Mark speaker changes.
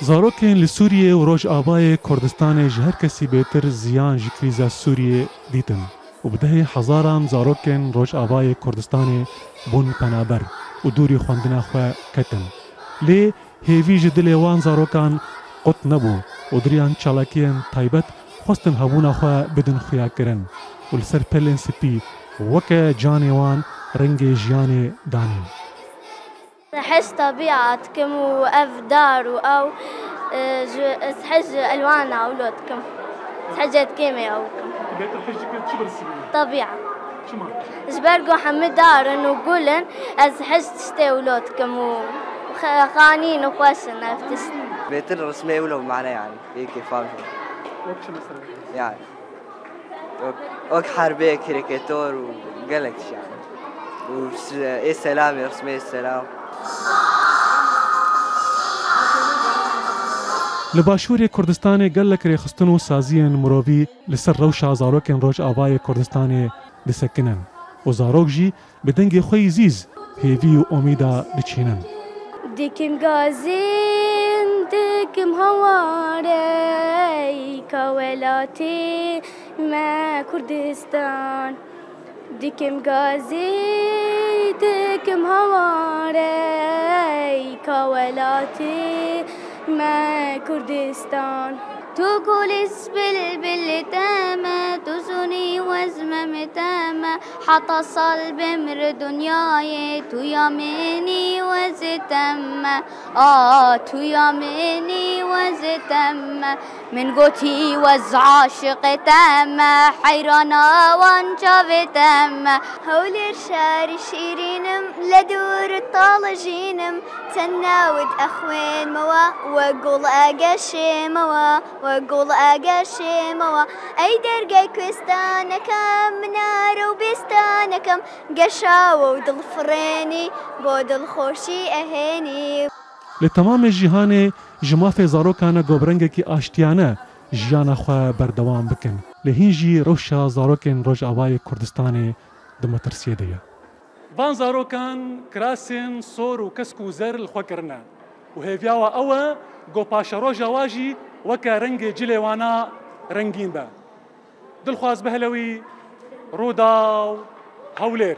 Speaker 1: زاروکên li Sûriyê û Rojavayê Kurdistanê ji her kesî bêtir ziyan ji krîza Sûriyê dîtin û bi dehê hezaran zarokên Rojavayê Kurdistanê bûn penaber û dûrî xwendina xwe ketin. Lê hêvî ji dilê wan zarokan qut nebû û diriyan çalakiyên taybet xwestin hebûna xwe bidin xuyakirin û li ser pelên spî weke canê wan rengê jiyanê danîn.
Speaker 2: أحس طبيعتكم وأفدار أو تحج ألوان أولادكم تحجت كيمي أوكم طبيعة جبرقو حمد دار إنه قولن أزحج تشتي أولادكم وخانين وخوشن أفتشن
Speaker 3: بيتر رسمي ولو معنا يعني هيك فاهم يعني وك حربية كاريكاتور وقالكش يعني ايه السلام يا رسمي السلام.
Speaker 1: li Başûrê Kurdistanê gelek rêxistin û saziyên mirovî li ser rewşa zarokên Rojavayê Kurdistanê disekinin û zarok jî bi dengê xwe yî zîz hêvî û omîda diçînin.
Speaker 2: Dikim gazin dikim hawarê ka welatê me Kurdistan dikim gazî dikim hawarê ka welatê ما كردستان تو كوليس بلبل تامة تزني وزمم تامة حتى صلب مر دنياي تو يميني وزتمة تو يميني وزتمة من قوتي وزعاشق تامة حيرانا وانشاف تامة هول الشار شيرينم لدور الطالجينم تناود أخوين موا وقول أقشي موا وقول أقشي موا أي درقي كوستانكم منار وبستانكم قشاو ودل فريني بودل خوشي أهيني
Speaker 1: لتمام جیهانê ji mafê zarokane gobrengekî aştiyane jiyana xwe berdewam bikin. Lê hîn jî rewşa zarokên Rojavayê Kurdistanê di metirsiyê de ye. Van zarokan kirasên sor û kesk û zer li xwe kirine û hêviya we ew e got paşeroja we jî weke rengê cilê wana rengîn be. Dilxwaz bi helewî Rûdaw Hewlêr.